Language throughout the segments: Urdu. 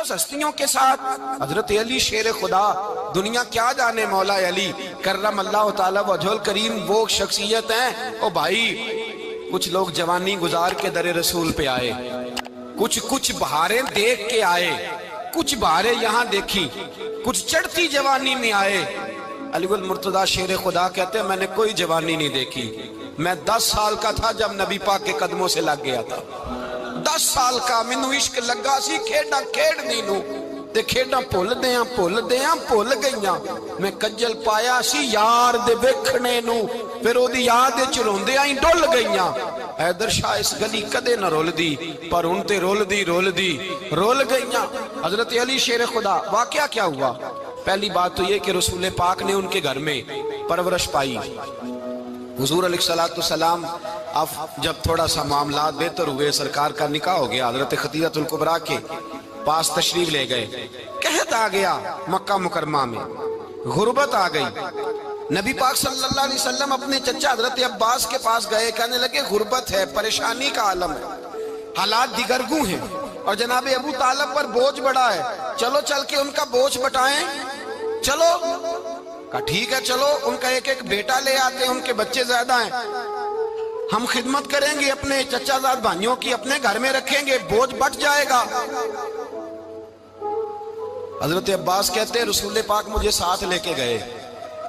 زبردست ہستیوں کے ساتھ. حضرت علی شیر خدا, دنیا کیا جانے مولا علی کرم اللہ تعالی وجہ الکریم وہ شخصیت ہیں. او بھائی, کچھ لوگ جوانی گزار کے در رسول پہ آئے, کچھ بہاریں دیکھ کے آئے, کچھ بہاریں یہاں دیکھی, کچھ چڑھتی جوانی میں آئے. علی گل مرتضیٰ شیر خدا کہتے ہیں میں نے کوئی جوانی نہیں دیکھی. میں 10 سال کا تھا جب نبی پاک کے قدموں سے لگ گیا تھا. 10 سال کا مینوں عشق لگا سی, کھیڈاں کھیڈنی نو تے کھیڈاں بھول گئیاں. میں کجل پایا سی یار دے ویکھنے نو, پھر او دی یاد وچ روندیاں ہی ڈل گئیاں. حیدر شاہ اس گلی کدے نہ رول دی, پر ہن تے رول گئیاں. حضرت علی شیر خدا, واقعہ کیا ہوا؟ پہلی بات تو یہ کہ رسول پاک نے ان کے گھر میں پرورش پائی. حضور علیہ السلام اب جب تھوڑا سا معاملات بہتر ہوئے, سرکار کا نکاح ہو گیا, حضرت خدیجہ الکبریٰ کے پاس تشریف لے گئے. قحط آ گیا مکہ مکرمہ میں, غربت آ گئی. نبی پاک صلی اللہ علیہ وسلم اپنے چچا حضرت عباس کے پاس گئے, کہنے لگے غربت ہے, پریشانی کا عالم ہے, حالات دیگرگوں ہیں, اور جناب ابو طالب پر بوجھ بڑا ہے, چلو چل کے ان کا بوجھ بٹائیں. چلو کہا ٹھیک ہے, چلو ان کا ایک بیٹا لے آتے ہیں, ان کے بچے زیادہ ہیں, ہم خدمت کریں گے اپنے چچا زاد بھائیوں کی, اپنے گھر میں رکھیں گے, بوجھ بٹ جائے گا. حضرت عباس کہتے ہیں رسول پاک مجھے ساتھ لے کے گئے.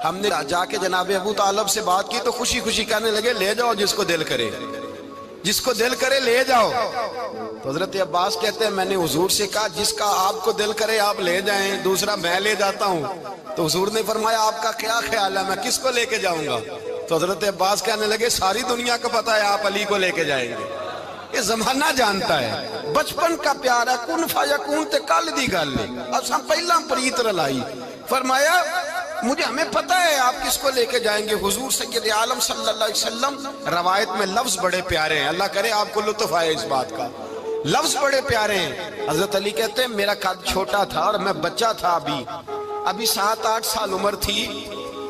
ہم نے جا کے جناب ابو طالب سے بات کی تو خوشی خوشی کہنے لگے لے جاؤ جس کو دل کرے لے جاؤ. تو حضرت عباس کہتے ہیں میں نے حضور سے کہا جس کا آپ کو دل کرے آپ لے جائیں, دوسرا میں لے جاتا ہوں. تو حضور نے فرمایا آپ کا کیا خیال ہے, میں کس کو لے کے جاؤں گا؟ تو حضرت عباس کہنے لگے ساری دنیا کو پتا ہے آپ علی کو لے کے جائیں گے. یہ زمانہ جانتا ہے, بچپن کا پیار ہے, کن فیکون تے کل دی گل ہے, اساں پہلا پریت رلائی. فرمایا ہمیں پتہ ہے آپ کس کو لے کے جائیں گے. حضور سید عالم صلی اللہ علیہ وسلم, روایت میں لفظ بڑے پیارے ہیں, اللہ کرے آپ کو لطف آئے اس بات کا, لفظ بڑے پیارے ہیں. حضرت علی کہتے ہیں میرا قد چھوٹا تھا اور میں بچہ تھا, ابھی 7-8 سال عمر تھی.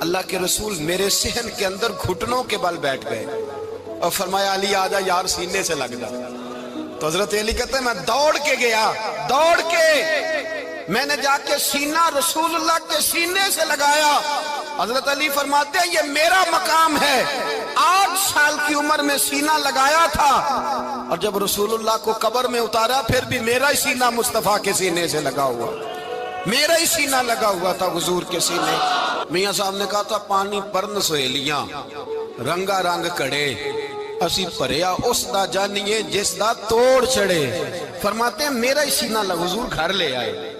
اللہ کے رسول میرے صحن کے اندر گھٹنوں کے بل بیٹھ گئے اور فرمایا علی آجا یار سینے سے لگ جا. تو حضرت علی کہتے ہیں میں دوڑ کے گیا, میں نے جا کے سینہ رسول اللہ کے سینے سے لگایا. حضرت علی فرماتے ہیں یہ میرا مقام ہے, 8 سال کی عمر میں سینہ لگایا تھا, اور جب رسول اللہ کو قبر میں اتارا پھر بھی میرا ہی سینہ مصطفیٰ کے سینے سے لگا ہوا, میرا ہی سینہ لگا ہوا تھا حضور کے سینے. میاں صاحب نے کہا تھا پانی پرن سہیلیاں رنگا رنگ کڑے, اسی پریا اس دا جانیے جس دا توڑ چڑے. فرماتے ہیں میرا ہی سینہ لگا, حضور گھر لے آئے.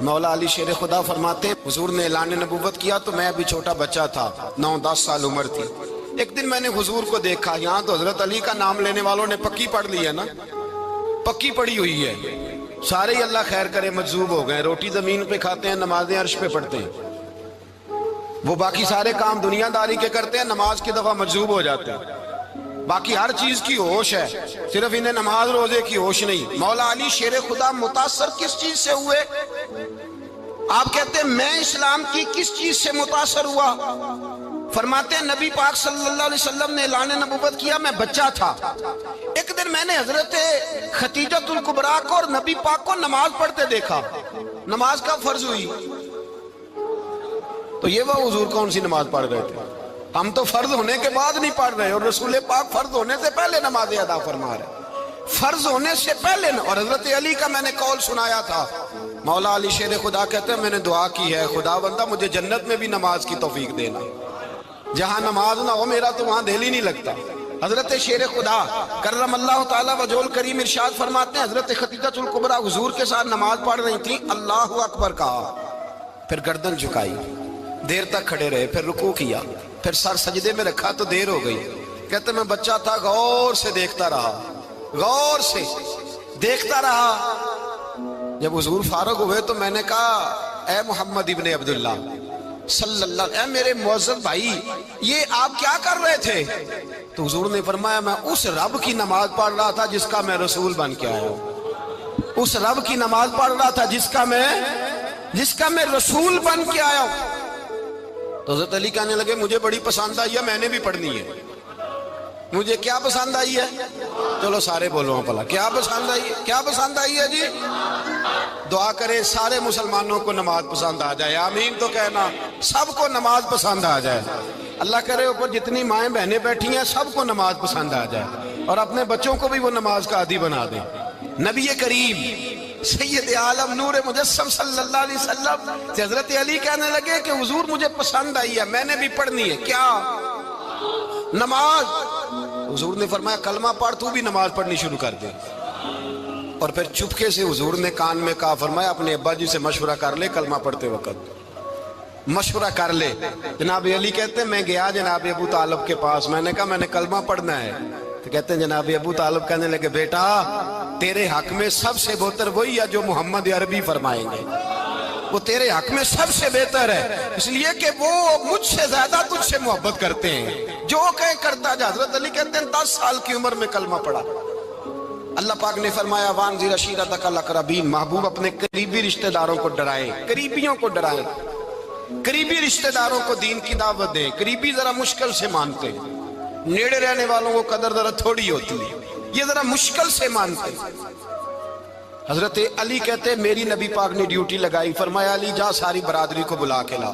مولا علی شیر خدا فرماتے ہیں حضور نے اعلان نبوت کیا تو میں ابھی چھوٹا بچہ تھا, 9-10 سال عمر تھی. ایک دن میں نے حضور کو دیکھا, یہاں تو حضرت علی کا نام لینے والوں نے پکی پڑھ لی ہے نا, پکی پڑھی ہوئی ہے, سارے ہی اللہ خیر کرے مجذوب ہو گئے. روٹی زمین پہ کھاتے ہیں, نمازیں عرش پہ پڑھتے ہیں, وہ باقی سارے کام دنیا داری کے کرتے ہیں, نماز کی دفعہ مجذوب ہو جاتے ہیں. باقی ہر چیز کی ہوش ہے, صرف انہیں نماز روزے کی ہوش نہیں. مولا علی شیر خدا متاثر کس چیز سے ہوئے؟ آپ کہتے ہیں میں اسلام کی کس چیز سے متاثر ہوا؟ فرماتے ہیں نبی پاک صلی اللہ علیہ وسلم نے اعلان نبوت کیا, میں بچہ تھا. ایک دن میں نے حضرت خدیجہ الکبریٰ کو اور نبی پاک کو نماز پڑھتے دیکھا. نماز کا فرض ہوئی تو یہ وہ حضور کون سی نماز پڑھ رہے تھے؟ ہم تو فرض ہونے کے بعد نہیں پڑھ رہے, اور رسول پاک فرض ہونے سے پہلے نماز ادا فرما رہے, فرض ہونے سے پہلے. اور حضرت علی کا میں نے قول سنایا تھا. مولا علی شیر خدا کہتے ہیں میں نے دعا کی ہے خدا بندہ مجھے جنت میں بھی نماز کی توفیق دینا, جہاں نماز نہ ہو میرا تو وہاں دل ہی نہیں لگتا. حضرت شیر خدا کرم اللہ تعالیٰ وجہ الکریم ارشاد فرماتے ہیں حضرت خدیجہ الکبریٰ حضور کے ساتھ نماز پڑھ رہی تھی, اللہ اکبر کہا, پھر گردن جھکائی, دیر تک کھڑے رہے, پھر رکوع کیا, پھر سر سجدے میں رکھا تو دیر ہو گئی. کہتے میں بچہ تھا, غور سے دیکھتا رہا. جب حضور فارغ ہوئے تو میں نے کہا اے محمد ابن عبداللہ صلی اللہ علیہ وسلم, اے میرے معزز بھائی یہ آپ کیا کر رہے تھے؟ تو حضور نے فرمایا میں اس رب کی نماز پڑھ رہا تھا جس کا میں رسول بن کے آیا ہوں, اس رب کی نماز پڑھ رہا تھا جس کا میں رسول بن کے آیا ہوں. تو حضرت علی کہنے لگے مجھے بڑی پسند آئی ہے, میں نے بھی پڑھنی ہے. مجھے کیا پسند آئی ہے؟ چلو سارے بولو پلا کیا پسند آئی ہے؟ کیا پسند آئی ہے جی؟ دعا کرے سارے مسلمانوں کو نماز پسند آ جائے، آمین تو کہنا، سب کو نماز پسند آ جائے۔ اللہ کرے اوپر جتنی مائیں بہنیں بیٹھی ہیں سب کو نماز پسند آ جائے، اور اپنے بچوں کو بھی وہ نماز کا عادی بنا دیں۔ نبی کریم سید عالم نور مجسم صلی اللہ علیہ وسلم سے حضرت علی کہنے لگے کہ حضور مجھے پسند آئی ہے، میں نے بھی پڑھنی ہے۔ کیا؟ نماز۔ حضور نے فرمایا کلمہ پڑھ، تو بھی نماز پڑھنی شروع کر دے۔ اور پھر چپکے سے حضور نے کان میں کہا، فرمایا اپنے ابا جی سے مشورہ کر لے کلمہ پڑھتے وقت، مشورہ کر لے۔ جناب علی کہتے ہیں میں گیا جناب ابو طالب کے پاس، میں نے کہا میں نے کلمہ پڑھنا ہے، تو کہتے ہیں جناب ابو طالب کہنے لگے بیٹا تیرے حق میں سب سے بہتر وہی ہے جو محمد عربی فرمائیں گے، وہ تیرے حق میں سب سے بہتر ہے، اس لیے کہ وہ مجھ سے زیادہ تجھ سے محبت کرتے ہیں، جو کہیں کرتا جا۔ حضرت علی کہتے ہیں 10 سال کی عمر میں کلمہ پڑھا۔ اللہ پاک نے فرمایا وانذر عشیرتک الاقربین، محبوب اپنے قریبی رشتہ داروں کو ڈرائیں، قریبیوں کو ڈرائیں، قریبی رشتہ داروں کو دین کی دعوت دیں۔ قریبی ذرا مشکل سے مانتے، نیڑے رہنے والوں کو قدر ذرا تھوڑی ہوتی ہے، یہ ذرا مشکل سے مانتے۔ حضرت علی کہتے میری نبی پاک نے ڈیوٹی لگائی، فرمایا علی جا ساری برادری کو بلا کے لا۔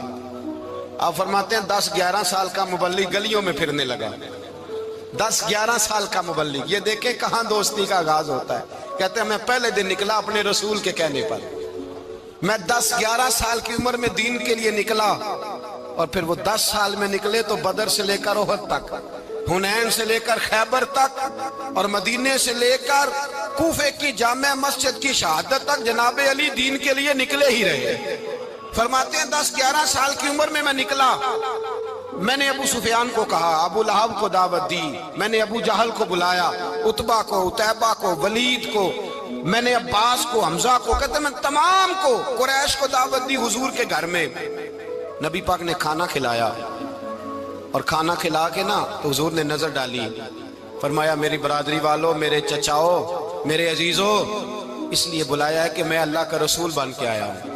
آپ فرماتے ہیں 10-11 سال کا مبلغ گلیوں میں پھرنے لگا، 10-11 سال کا مبلغ، یہ دیکھیں کہاں دوستی کا آغاز ہوتا ہے۔ کہتے ہیں میں پہلے دن نکلا اپنے رسول کے کہنے پر، میں 10-11 سال کی عمر میں دین کے لیے نکلا، اور پھر وہ 10 سال میں نکلے تو بدر سے لے کر احد تک، حنین سے لے کر خیبر تک، اور مدینے سے لے کر کوفے کی جامع مسجد کی شہادت تک جناب علی دین کے لیے نکلے ہی رہے۔ فرماتے ہیں 10-11 سال کی عمر میں نکلا، میں نے ابو سفیان کو کہا، ابو لہب کو دعوت دی، میں نے ابو جہل کو بلایا، عتبہ کو، عتیبہ کو، ولید کو، میں نے عباس کو، حمزہ کو، کہتے میں تمام کو، قریش کو دعوت دی حضور کے گھر میں۔ نبی پاک نے کھانا کھلایا، اور کھانا کھلا کے نا تو حضور نے نظر ڈالی، فرمایا میری برادری والوں، میرے چچاؤ، میرے عزیزوں، اس لیے بلایا ہے کہ میں اللہ کا رسول بن کے آیا ہوں،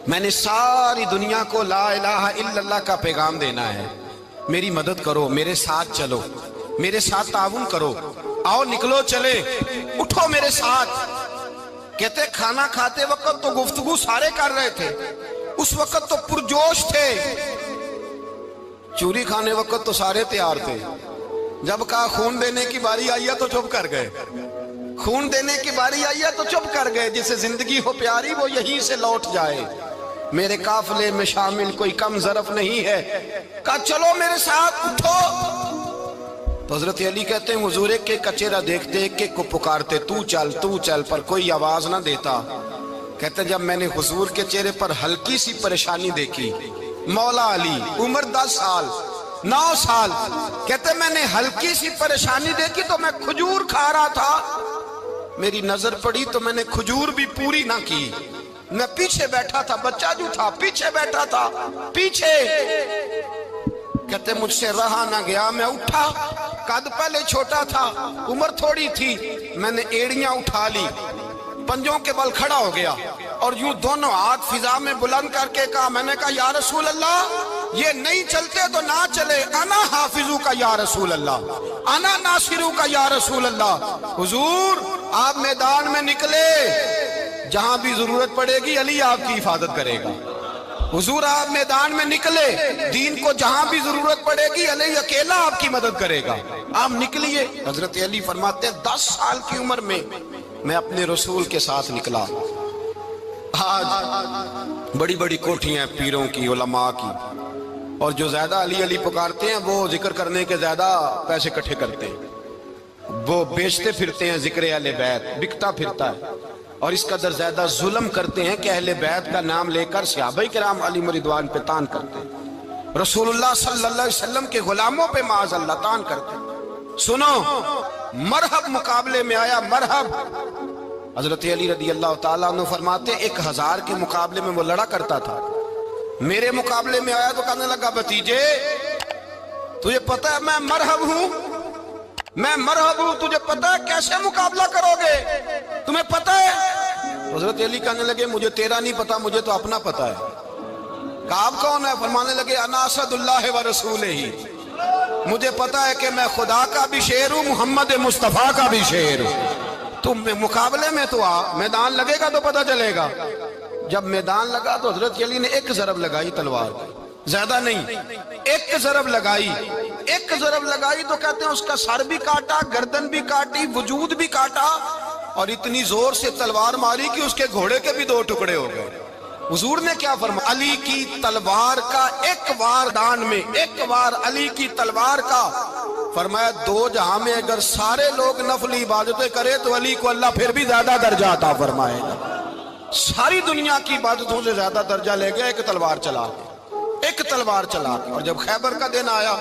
میں نے ساری دنیا کو لا الہ الا اللہ کا پیغام دینا ہے، میری مدد کرو، میرے ساتھ چلو، میرے ساتھ تعاون کرو، آؤ نکلو چلے، اٹھو میرے ساتھ۔ کہتے کھانا کھاتے وقت تو گفتگو سارے کر رہے تھے، اس وقت تو پرجوش تھے، چوری کھانے وقت تو سارے تیار تھے، جب کہا خون دینے کی باری آئی ہے تو چپ کر گئے، خون دینے کی باری آئی ہے تو چپ کر گئے، جسے زندگی ہو پیاری وہ یہیں سے لوٹ جائے، میرے قافلے میں شامل کوئی کم ظرف نہیں ہے، کہا چلو میرے ساتھ اٹھو۔ تو حضرت علی کہتے ہیں حضور ایک ایک کا چہرہ دیکھتے، ایک ایک کو پکارتے، تو چل پر کوئی آواز نہ دیتا۔ کہتے جب میں نے حضور کے چہرے پر ہلکی سی پریشانی دیکھی، مولا علی عمر 10 سال 9 سال، کہتے میں نے ہلکی سی پریشانی دیکھی تو میں کھجور کھا رہا تھا، میری نظر پڑی تو میں نے کھجور بھی پوری نہ کی، میں پیچھے بیٹھا تھا، بچہ جو تھا پیچھے بیٹھا تھا، پیچھے۔ کہتے مجھ سے رہا نہ گیا، میں اٹھا، قد پہلے چھوٹا تھا، عمر تھوڑی تھی، میں نے ایڑیاں اٹھا لی، پنجوں کے بل کھڑا ہو گیا، اور یوں دونوں ہاتھ فضا میں بلند کر کے کہا، میں نے کہا یا رسول اللہ یہ نہیں چلتے تو نہ چلے، انا حافظو کا یا رسول اللہ، انا ناصرو کا یا رسول اللہ۔ حضور آپ میدان میں نکلے، جہاں بھی ضرورت پڑے گی علی آپ کی حفاظت کرے گا، حضور آپ میدان میں نکلے، دین کو جہاں بھی ضرورت پڑے گی علی اکیلا آپ کی مدد کرے گا، آپ نکلیے۔ حضرت علی فرماتے ہیں 10 سال کی عمر میں میں اپنے رسول کے ساتھ نکلا۔ آج بڑی بڑی کوٹھیاں پیروں کی، علماء کی، اور جو زیادہ علی علی پکارتے ہیں وہ ذکر کرنے کے زیادہ پیسے اکٹھے کرتے ہیں، وہ بیچتے پھرتے ہیں ذکر اہل بیت، بکتا پھرتا ہے، اور اس قدر زیادہ ظلم کرتے ہیں کہ اہل بیت کا نام لے کر صحابہ کرام علی رضوان پہ تان کرتے ہیں، رسول اللہ صلی اللہ علیہ وسلم کے غلاموں پہ معاذ اللہ تان کرتے ہیں۔ سنو، مرحب مقابلے میں آیا، مرحب۔ حضرت علی رضی اللہ تعالیٰ عنہ فرماتے 1000 کے مقابلے میں وہ لڑا کرتا تھا، میرے مقابلے میں آیا تو کہنے لگا بھتیجے تجھے پتہ ہے میں مرحب ہوں، میں مرحب ہوں، تجھے پتہ ہے کیسے مقابلہ کرو گے، تمہیں پتہ ہے؟ حضرت علی کہنے لگے مجھے تیرا نہیں پتا، مجھے تو اپنا پتہ ہے۔ کہا آپ کون ہے؟ فرمانے لگے انا اسد اللہ و رسولہ ہی، مجھے پتا ہے کہ میں خدا کا بھی شیر ہوں، محمد مصطفیٰ کا بھی شیر ہوں. تم مقابلے میں تو آ، میدان لگے گا تو پتہ چلے گا. جب میدان لگا تو حضرت علی نے ایک ضرب لگائی تلوار کی، زیادہ نہیں، ایک ضرب لگائی. ایک ضرب لگائی تو کہتے ہیں اس کا سر بھی کاٹا، گردن بھی کاٹی، وجود بھی کاٹا، اور اتنی زور سے تلوار ماری کہ اس کے گھوڑے کے بھی 2 ٹکڑے ہو گئے. حضور نے کیا فرمایا؟ علی کی تلوار کا ایک وار دان میں، ایک وار علی کی تلوار کا، فرمایا 2 جہاں میں اگر سارے لوگ نفلی عبادتیں کرے تو علی کو اللہ پھر بھی زیادہ درجہ عطا فرمائے گا. ساری دنیا کی عبادتوں سے زیادہ درجہ لے گیا ایک تلوار چلا کے، ایک تلوار چلا کے. اور جب خیبر کا دن آیا،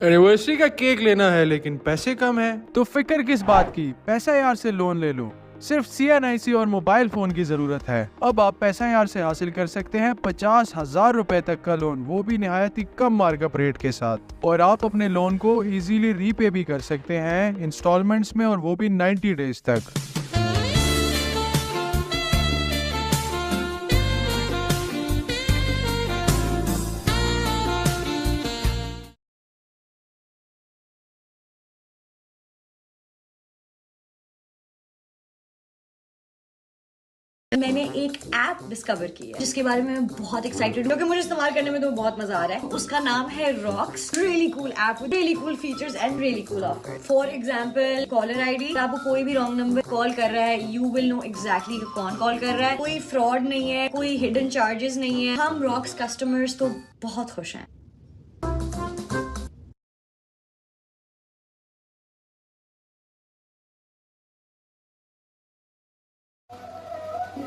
اینیورسری کا کیک لینا ہے لیکن پیسے کم ہیں تو فکر کس بات کی، پیسہ یار سے لون لے لو. صرف CNIC اور موبائل فون کی ضرورت ہے. اب آپ پیسہ یار سے حاصل کر سکتے ہیں 50,000 روپے تک کا لون، وہ بھی نہایت ہی کم مارک اپ ریٹ کے ساتھ. اور آپ اپنے لون کو ایزیلی ری پے بھی کر سکتے ہیں انسٹالمنٹس میں، اور وہ بھی 90 ڈیز تک. میں نے ایک ایپ ڈسکور کی ہے جس کے بارے میں بہت ایکسائٹڈ ہوں کیونکہ مجھے استعمال کرنے میں تو بہت مزہ آ رہا ہے. اس کا نام ہے Rocks. Really cool app, really cool features and really cool offer. For example caller ID, آپ کو کوئی بھی رانگ نمبر کال کر رہا ہے، یو ول نو ایگزیکٹلی کون کال کر رہا ہے. کوئی فراڈ نہیں ہے، کوئی ہڈن چارجز نہیں ہے. ہم راکس کسٹمرز تو بہت خوش ہیں.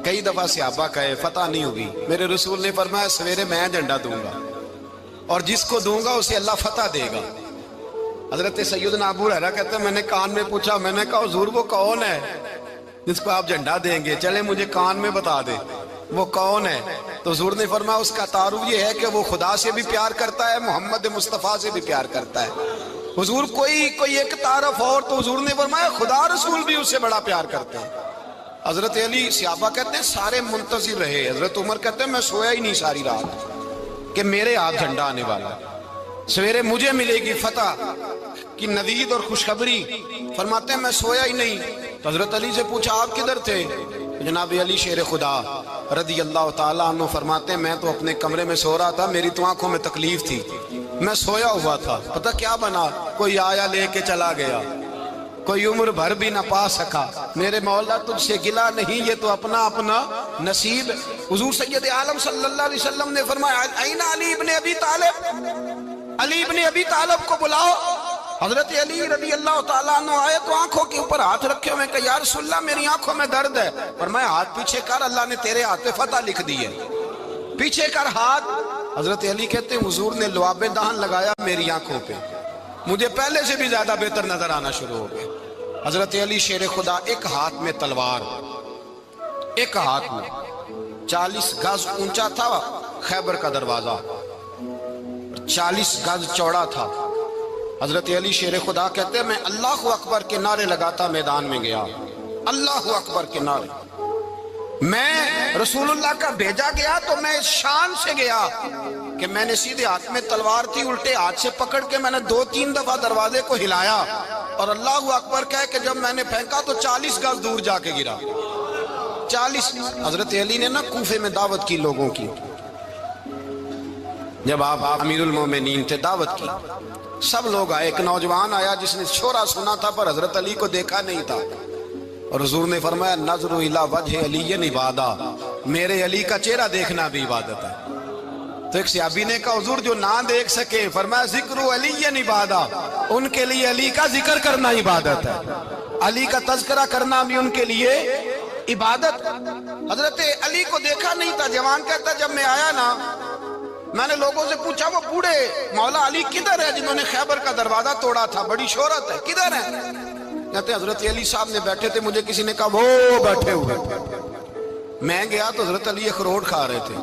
کئی دفعہ صحابہ کہے فتح نہیں ہوگی، میرے رسول نے فرمایا سویرے میں جھنڈا دوں گا اور جس کو دوں گا اسے اللہ فتح دے گا. حضرت سیدنا ابو ہریرہ کہتے ہیں میں نے کان میں پوچھا، میں نے کہا حضور وہ کون ہے جس کو آپ جھنڈا دیں گے؟ چلے مجھے کان میں بتا دے وہ کون ہے. تو حضور نے فرمایا اس کا تعارف یہ ہے کہ وہ خدا سے بھی پیار کرتا ہے، محمد مصطفیٰ سے بھی پیار کرتا ہے. حضور کوئی ایک تعارف اور، تو حضور نے فرمایا خدا رسول بھی اس سے بڑا پیار کرتے ہیں. حضرت علی، صحابہ کہتے ہیں سارے منتظر رہے. حضرت عمر کہتے ہیں میں سویا ہی نہیں ساری رات کہ میرے ہاتھ جھنڈا آنے والا، سویرے مجھے ملے گی فتح کی نوید اور خوشخبری. فرماتے ہیں میں سویا ہی نہیں. تو حضرت علی سے پوچھا آپ کدھر تھے؟ جناب علی شیر خدا رضی اللہ تعالیٰ عنہ فرماتے ہیں میں تو اپنے کمرے میں سو رہا تھا، میری تو آنکھوں میں تکلیف تھی، میں سویا ہوا تھا. پتہ کیا بنا؟ کوئی آیا لے کے چلا گیا، کوئی عمر بھر بھی نہ پا سکا. میرے مولا تجھ سے گلا نہیں، یہ تو اپنا اپنا نصیب. حضور سید عالم صلی اللہ علیہ وسلم نے فرمایا این علی ابن ابی طالب، علی ابن ابی طالب کو بلاؤ. حضرت علی رضی اللہ تعالیٰ عنہ آئے تو آنکھوں کے اوپر ہاتھ رکھے ہوئے کہ یا رسول اللہ میری آنکھوں میں درد ہے. فرمایا ہاتھ پیچھے کر، اللہ نے تیرے ہاتھ پہ فتح لکھ دی ہے، پیچھے کر ہاتھ. حضرت علی کہتے ہیں حضور نے لعاب دہن لگایا میری آنکھوں پہ، مجھے پہلے سے بھی زیادہ بہتر نظر آنا شروع ہو گئے. حضرت علی شیر خدا ایک ہاتھ میں تلوار، ایک ہاتھ میں 40 گز اونچا تھا خیبر کا دروازہ، 40 گز چوڑا تھا. حضرت علی شیر خدا کہتے ہیں میں اللہ اکبر کے نعرے لگاتا میدان میں گیا، اللہ اکبر کے نعرے. میں رسول اللہ کا بھیجا گیا تو میں اس شان سے گیا کہ میں نے سیدھے ہاتھ میں تلوار تھی، الٹے ہاتھ سے پکڑ کے میں نے 2-3 دفعہ دروازے کو ہلایا اور اللہ اکبر کہہ کہ جب میں نے پھینکا تو 40 گز دور جا کے گرا. 40. حضرت علی نے نا کوفے میں دعوت کی لوگوں کی، جب آپ امیر المومنین تھے دعوت کی، سب لوگ آئے. ایک نوجوان آیا جس نے شورا سنا تھا پر حضرت علی کو دیکھا نہیں تھا، اور حضور نے فرمایا نظر الی وجہ علی عبادہ، میرے علی کا چہرہ دیکھنا بھی عبادت ہے. تو ایک صحابی نے کہا حضور جو نہ دیکھ سکے، فرمایا ذکر علی عبادہ، ان کے لیے علی کا ذکر کرنا عبادت ہے، علی کا تذکرہ کرنا بھی ان کے لیے عبادت. حضرت علی کو دیکھا نہیں تھا. جوان کہتا جب میں آیا نا میں نے لوگوں سے پوچھا وہ بوڑھے مولا علی کدھر ہے جنہوں نے خیبر کا دروازہ توڑا تھا، بڑی شہرت ہے، کدھر ہے؟ کہتے ہیں حضرت علی صاحب نے بیٹھے تھے، مجھے کسی نے کہا وہ بیٹھے ہوئے. میں گیا تو حضرت علی اخروٹ کھا رہے تھے،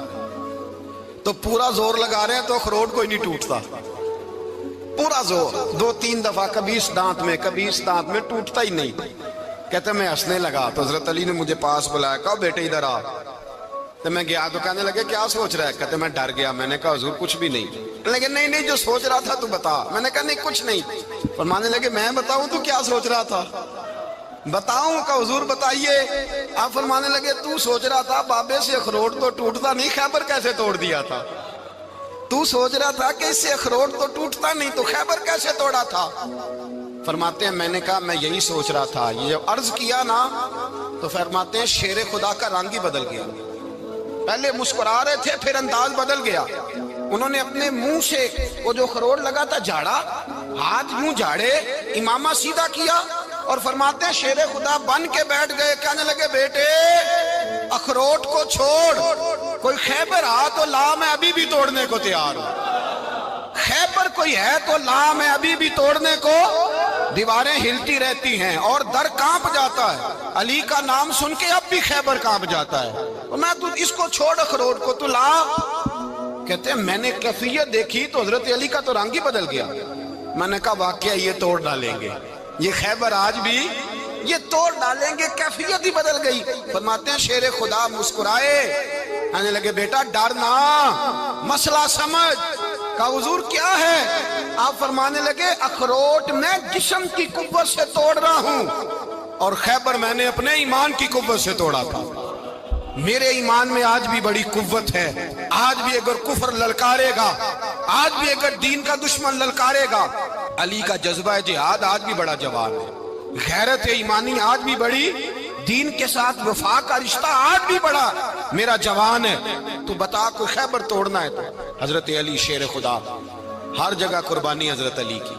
تو پورا زور لگا رہے ہیں تو اخروٹ کوئی نہیں ٹوٹتا، پورا زور 2-3 دفعہ کبھی اس دانت میں کبھی اس دانت میں، ٹوٹتا ہی نہیں. کہتے میں ہنسنے لگا تو حضرت علی نے مجھے پاس بلایا، کہا بیٹے ادھر آ. تو میں گیا تو کہنے لگے کیا سوچ رہا ہے؟ کہتے میں ڈر گیا. میں نے کہا حضور کچھ بھی نہیں. لیکن نہیں جو سوچ رہا تھا تو بتا. میں نے کہا نہیں کچھ نہیں. فرمانے لگے میں بتاؤں تو کیا سوچ رہا تھا؟ بتاؤں کہ حضور بتائیے. آپ فرمانے لگے تو سوچ رہا تھا بابے سے اخروٹ تو ٹوٹتا نہیں، خیبر کیسے توڑ دیا تھا؟ تو سوچ رہا تھا کہ اس سے اخروٹ تو ٹوٹتا نہیں تو خیبر کیسے توڑا تھا؟ فرماتے ہیں میں نے کہا میں یہی سوچ رہا تھا. یہ عرض کیا نا تو فرماتے ہیں شیر خدا کا رنگ ہی بدل گیا. پہلے مسکرا رہے تھے پھر انداز بدل گیا. انہوں نے اپنے منہ سے وہ جو خروٹ لگا تھا جھاڑا، ہاتھ یوں جھاڑے، امامہ سیدھا کیا اور فرماتے ہیں شیر خدا بن کے بیٹھ گئے. کہنے لگے بیٹے اخروٹ کو چھوڑ، کوئی خیبر آ تو لا، میں ابھی بھی توڑنے کو تیار ہوں. خیبر کوئی ہے تو لا، میں ابھی بھی توڑنے کو. دیواریں ہلتی رہتی ہیں اور در کانپ جاتا ہے. علی کا نام سن کے اب بھی خیبر کانپ جاتا ہے. میں تو اس کو چھوڑ اخروٹ کو تو لا. کہتے ہیں میں نے کیفیت دیکھی تو حضرت علی کا تو رنگ ہی بدل گیا. میں نے کہا واقعہ یہ توڑ ڈالیں گے، یہ خیبر آج بھی یہ توڑ ڈالیں گے. کیفیت ہی بدل گئی. فرماتے ہیں شیر خدا مسکرائے، کہنے لگے بیٹا ڈرنا، مسئلہ سمجھ. کہا حضور کیا ہے؟ آپ فرمانے لگے اخروٹ میں جسم کی قوت سے توڑ رہا ہوں اور خیبر میں نے اپنے ایمان کی قوت سے توڑا تھا. میرے ایمان میں آج بھی بڑی قوت ہے. آج بھی اگر کفر للکارے گا، آج بھی اگر دین کا دشمن للکارے گا، علی کا جذبہ جہاد آج بھی بڑا جوان ہے. غیرت ایمانی آج بھی بڑی، دین کے ساتھ وفا کا رشتہ آج بھی بڑا میرا جوان ہے. تو بتا کوئی خیبر توڑنا ہے تو حضرت علی شیر خدا. ہر جگہ قربانی حضرت علی کی.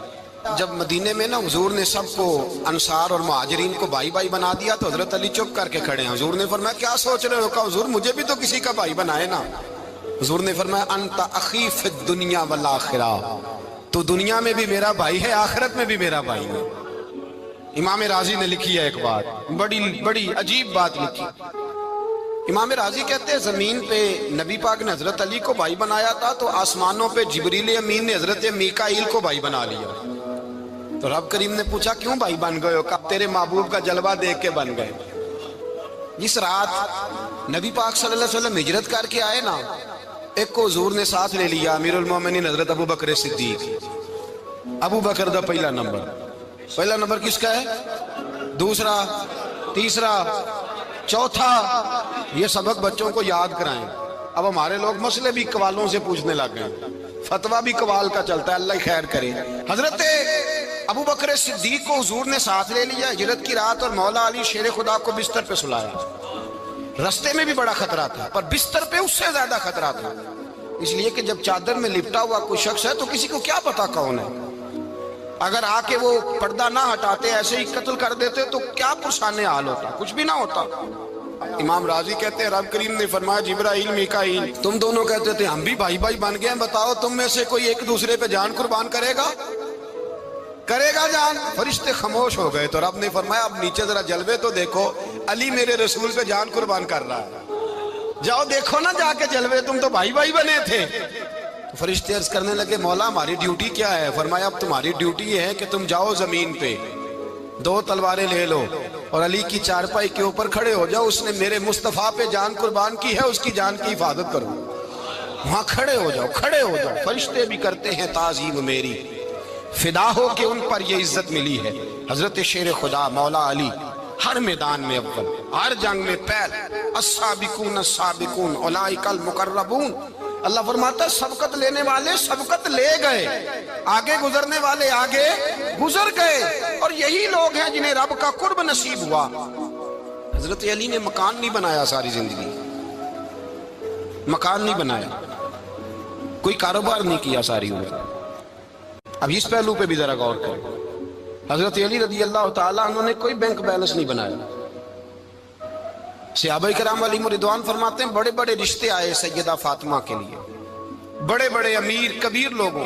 جب مدینے میں نا حضور نے سب کو انصار اور مہاجرین کو بھائی بھائی بنا دیا تو حضرت علی چپ کر کے کھڑے ہیں. حضور نے فرمایا کیا سوچ رہے ہو؟ کہا حضور مجھے بھی تو کسی کا بھائی بنائے نا. حضور نے فرمایا انت اخی فی الدنیا والآخرہ، تو دنیا میں بھی میرا بھائی ہے، آخرت میں بھی میرا بھائی ہے. امام راضی نے لکھی ہے ایک بات، بڑی عجیب بات لکھی. امام راضی کہتے ہیں زمین پہ نبی پاک نے حضرت علی کو بھائی بنایا تھا تو آسمانوں پہ جبریل امین نے حضرت میکائیل کو بھائی بنا لیا. تو رب کریم نے پوچھا کیوں بھائی بن گئے ہو؟ کہا تیرے محبوب کا جلوہ دیکھ کے بن گئے. جس رات نبی پاک صلی اللہ علیہ وسلم ہجرت کر کے آئے نا، ایک کو حضور نے ساتھ لے لیا، امیر المومنین حضرت ابو بکر صدیق. ابو بکر دا پہلا نمبر کس کا ہے؟ دوسرا، تیسرا، چوتھا. یہ سبق بچوں کو یاد کرائیں. اب ہمارے لوگ مسئلے بھی قوالوں سے پوچھنے لگ گئے، فتویٰ بھی قوال کا چلتا ہے. اللہ خیر کرے. حضرت ابو بکر صدیق کو حضور نے ساتھ لے لیا ہجرت کی رات اور مولا علی شیر خدا کو بستر پہ سلایا. رستے میں بھی بڑا خطرہ تھا پر بستر پہ اس سے زیادہ خطرہ تھا، اس لیے کہ جب چادر میں لپٹا ہوا کوئی شخص ہے تو کسی کو کیا پتا کون ہے. اگر آ کے وہ پردہ نہ ہٹاتے ایسے ہی قتل کر دیتے تو کیا پرسان حال ہوتا، کچھ بھی نہ ہوتا. امام راضی کہتے ہیں رب کریم نے فرمایا جبرائیل میکائیل تم دونوں کہتے تھے ہم بھی بھائی بھائی بن گئے ہیں، بتاؤ تم میں سے کوئی ایک دوسرے پہ جان قربان کرے گا جان؟ فرشتے خاموش ہو گئے. تو رب نے فرمایا اب نیچے ذرا جلوے تو دیکھو، علی میرے رسول پہ جان قربان کر رہا ہے. جاؤ دیکھو نا جا کے جلوے، تم تو بھائی بھائی بنے تھے. فرشتے عرض کرنے لگے مولا ہماری ڈیوٹی کیا ہے؟ فرمایا اب تمہاری ڈیوٹی یہ ہے کہ تم جاؤ زمین پہ 2 تلواریں لے لو اور علی کی چارپائی کے اوپر کھڑے ہو جاؤ. اس نے میرے مصطفیٰ پہ جان قربان کی ہے، اس کی جان کی حفاظت کرو. وہاں کھڑے ہو جاؤ. فرشتے بھی کرتے ہیں تعظیم میری، فدا ہو کہ ان پر یہ عزت ملی ہے. حضرت شیر خدا مولا علی ہر میدان میں اول، ہر جنگ میں پہل. السابقون السابقون اولئک المقربون. اللہ فرماتا ہے سبقت لینے والے سبقت لے گئے، آگے گزرنے والے آگے گزر گئے، اور یہی لوگ ہیں جنہیں رب کا قرب نصیب ہوا. حضرت علی نے مکان نہیں بنایا، ساری زندگی مکان نہیں بنایا، کوئی کاروبار نہیں کیا ساری عمر. اب اس پہلو پہ بھی ذرا غور کریں. حضرت علی رضی اللہ تعالیٰ عنہ نے کوئی بینک بیلنس نہیں بنایا. صحابہ کرام علیہم رضوان فرماتے ہیں بڑے بڑے رشتے آئے سیدہ فاطمہ کے لیے، بڑے بڑے امیر کبیر لوگوں.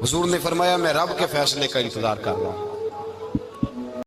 حضور نے فرمایا میں رب کے فیصلے کا انتظار کر رہا ہوں.